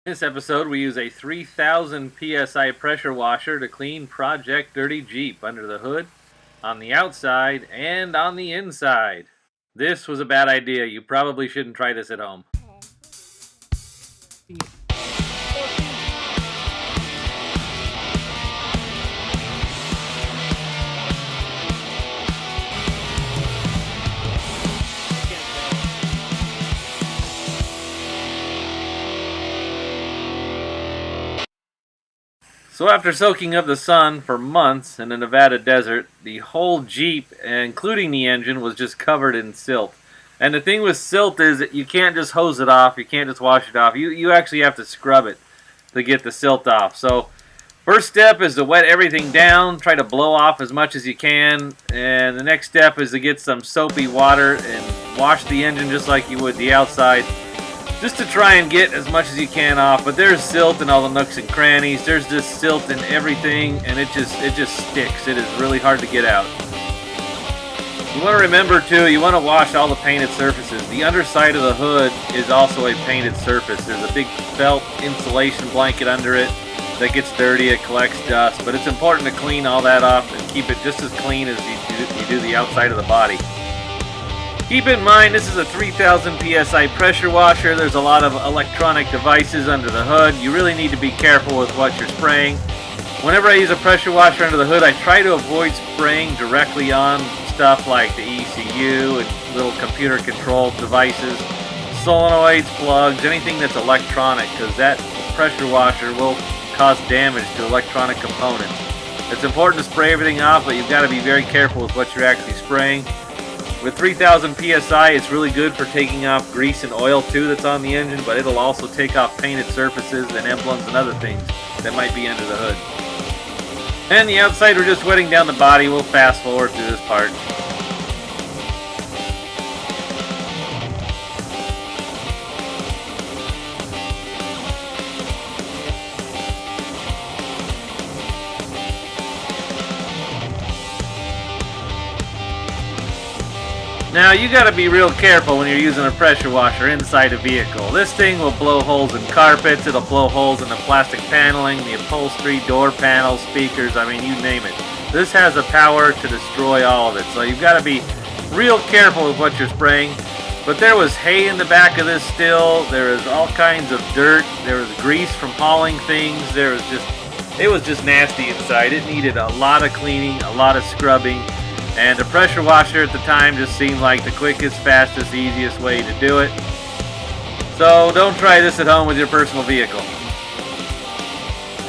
In this episode, we use a 3000 psi pressure washer to clean Project Dirty Jeep under the hood, on the outside, and on the inside. This was a bad idea. You probably shouldn't try this at home. So after soaking up the sun for months in the Nevada desert, the whole Jeep, including the engine, was just covered in silt. And the thing with silt is that you can't just hose it off, you can't just wash it off. You actually have to scrub it to get the silt off. So first step is to wet everything down, try to blow off as much as you can, and the next step is to get some soapy water and wash the engine just like you would the outside, just to try and get as much as you can off. But there's silt in all the nooks and crannies. There's just silt in everything, and it just sticks. It is really hard to get out. You want to remember too, you want to wash all the painted surfaces. The underside of the hood is also a painted surface. There's a big felt insulation blanket under it that gets dirty, it collects dust, but it's important to clean all that off and keep it just as clean as you do the outside of the body. Keep in mind, this is a 3000 psi pressure washer. There's a lot of electronic devices under the hood. You really need to be careful with what you're spraying. Whenever I use a pressure washer under the hood, I try to avoid spraying directly on stuff like the ECU and little computer controlled devices, solenoids, plugs, anything that's electronic, because that pressure washer will cause damage to electronic components. It's important to spray everything off, but you've got to be very careful with what you're actually spraying. With 3000 psi, it's really good for taking off grease and oil too that's on the engine, but it'll also take off painted surfaces and emblems and other things that might be under the hood. And the outside, we're just wetting down the body. We'll fast forward through this part. Now you gotta be real careful when you're using a pressure washer inside a vehicle. This thing will blow holes in carpets, it'll blow holes in the plastic paneling, the upholstery, door panels, speakers, I mean, you name it. This has the power to destroy all of it, so you've gotta be real careful with what you're spraying. But there was hay in the back of this still, there was all kinds of dirt, there was grease from hauling things, it was just nasty inside. It needed a lot of cleaning, a lot of scrubbing. And the pressure washer at the time just seemed like the quickest, fastest, easiest way to do it. So don't try this at home with your personal vehicle.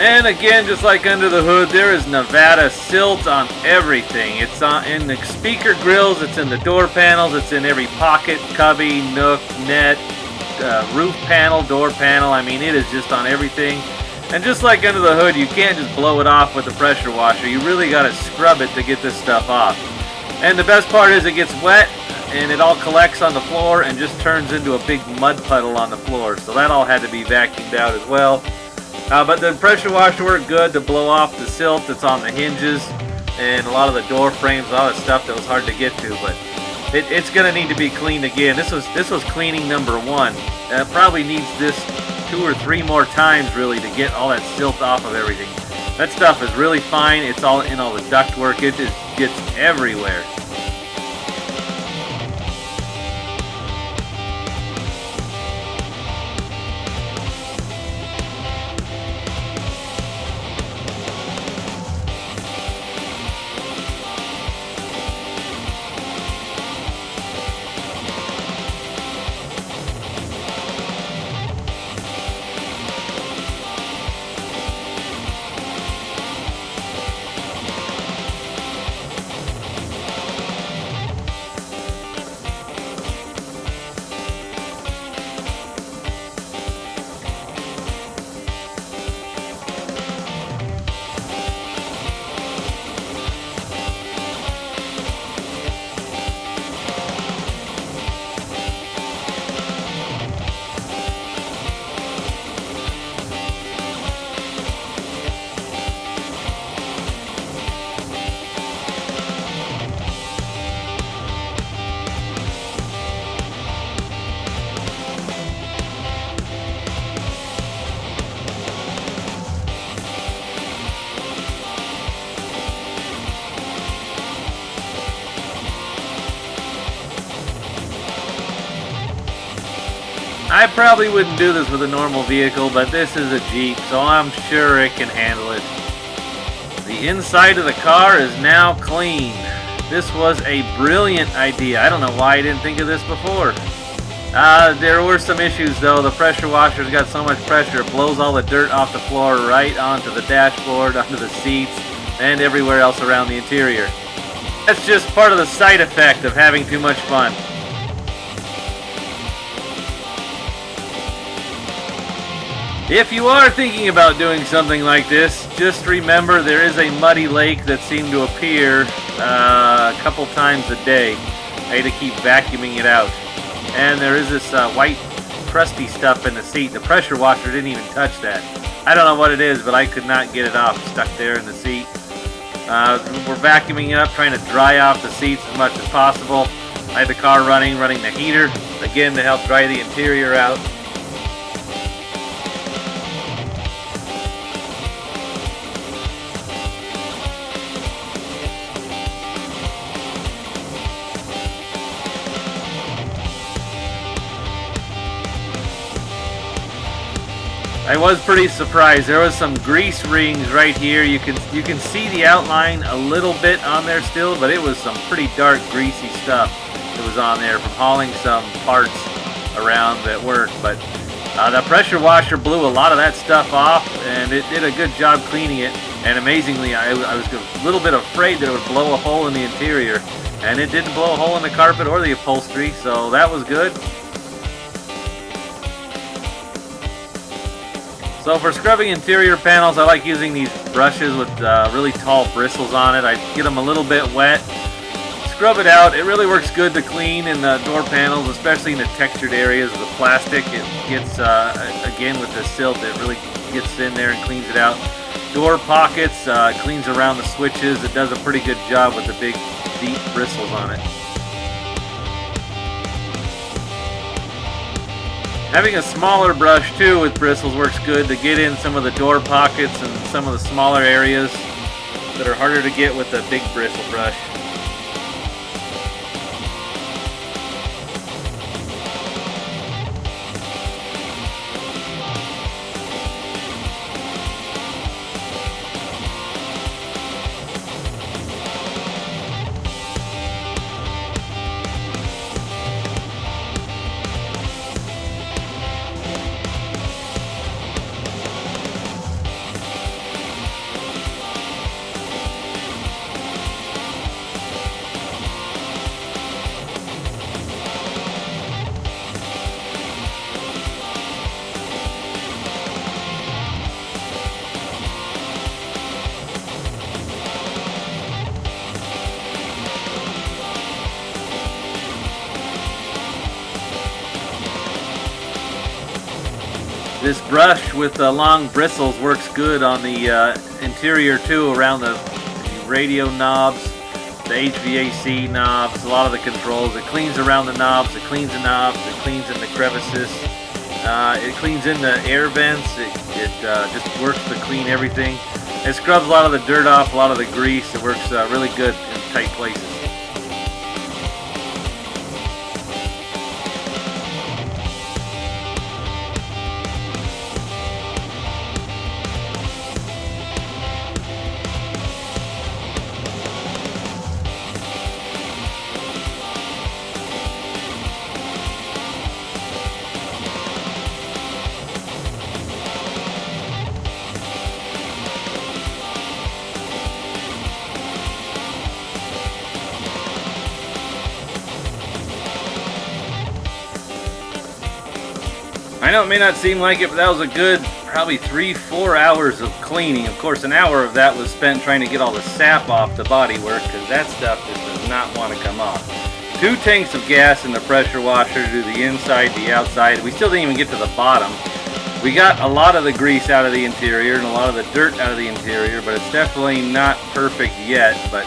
And again, just like under the hood, there is Nevada silt on everything. It's in the speaker grills, it's in the door panels, it's in every pocket, cubby, nook, net, roof panel, door panel. I mean, it is just on everything. And just like under the hood, you can't just blow it off with the pressure washer. You really got to scrub it to get this stuff off. And the best part is it gets wet and it all collects on the floor and just turns into a big mud puddle on the floor. So that all had to be vacuumed out as well. But the pressure washer worked good to blow off the silt that's on the hinges and a lot of the door frames, a lot of stuff that was hard to get to. But it's going to need to be cleaned again. This was cleaning number one. It probably needs this 2 or 3 more times really to get all that silt off of everything. That stuff is really fine. It's all in all the ductwork. It just gets everywhere. I probably wouldn't do this with a normal vehicle, but this is a Jeep, so I'm sure it can handle it. The inside of the car is now clean. This was a brilliant idea. I don't know why I didn't think of this before. There were some issues though. The pressure washer's got so much pressure it blows all the dirt off the floor right onto the dashboard, onto the seats, and everywhere else around the interior. That's just part of the side effect of having too much fun. If you are thinking about doing something like this, just remember there is a muddy lake that seemed to appear a couple times a day. I had to keep vacuuming it out. And there is this white crusty stuff in the seat. The pressure washer didn't even touch that. I don't know what it is, but I could not get it off. Stuck there in the seat. We're vacuuming it up, trying to dry off the seats as much as possible. I had the car running the heater, again to help dry the interior out. I was pretty surprised. There was some grease rings right here. You can see the outline a little bit on there still, but it was some pretty dark, greasy stuff that was on there from hauling some parts around at work. But the pressure washer blew a lot of that stuff off, and it did a good job cleaning it. And amazingly, I was a little bit afraid that it would blow a hole in the interior, and it didn't blow a hole in the carpet or the upholstery, so that was good. So for scrubbing interior panels, I like using these brushes with really tall bristles on it. I get them a little bit wet, scrub it out. It really works good to clean in the door panels, especially in the textured areas of the plastic. It gets, again with the silt, it really gets in there and cleans it out. Door pockets, cleans around the switches. It does a pretty good job with the big, deep bristles on it. Having a smaller brush too with bristles works good to get in some of the door pockets and some of the smaller areas that are harder to get with a big bristle brush. This brush with the long bristles works good on the interior too, around the radio knobs, the HVAC knobs, a lot of the controls. It cleans around the knobs, it cleans the knobs, it cleans in the crevices, it cleans in the air vents, it just works to clean everything. It scrubs a lot of the dirt off, a lot of the grease. It works really good in tight places. I know it may not seem like it, but that was a good probably 3-4 hours of cleaning. Of course, an hour of that was spent trying to get all the sap off the bodywork, because that stuff just does not want to come off. 2 tanks of gas in the pressure washer to do the inside, the outside. We still didn't even get to the bottom. We got a lot of the grease out of the interior and a lot of the dirt out of the interior, but it's definitely not perfect yet. But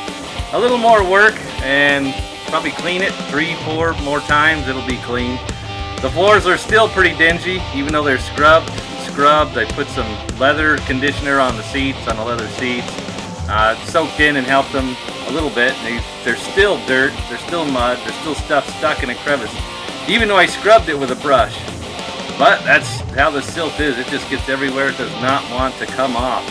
a little more work and probably clean it 3-4 more times, it'll be clean. The floors are still pretty dingy, even though they're scrubbed. I put some leather conditioner on the seats, on the leather seats. Soaked in and helped them a little bit. They're still dirt, they're still mud, there's still stuff stuck in a crevice, even though I scrubbed it with a brush. But that's how the silt is. It just gets everywhere. It does not want to come off.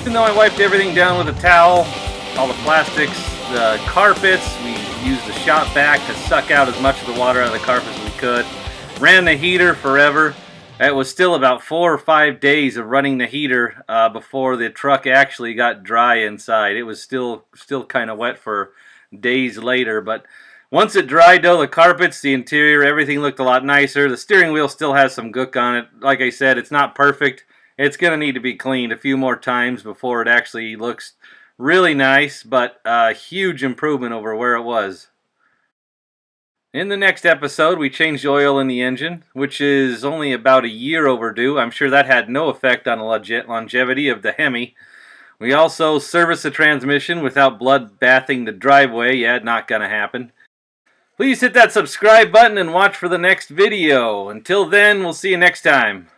Even though I wiped everything down with a towel, all the plastics, the carpets, we used the shop vac to suck out as much of the water out of the carpets as we could. Ran the heater forever. It was still about 4 or 5 days of running the heater before the truck actually got dry inside. It was still kind of wet for days later, but once it dried though, the carpets, the interior, everything looked a lot nicer. The steering wheel still has some gook on it. Like I said, it's not perfect. It's going to need to be cleaned a few more times before it actually looks really nice, but a huge improvement over where it was. In the next episode, we changed the oil in the engine, which is only about a year overdue. I'm sure that had no effect on the longevity of the Hemi. We also serviced the transmission without blood bathing the driveway. Yeah, not going to happen. Please hit that subscribe button and watch for the next video. Until then, we'll see you next time.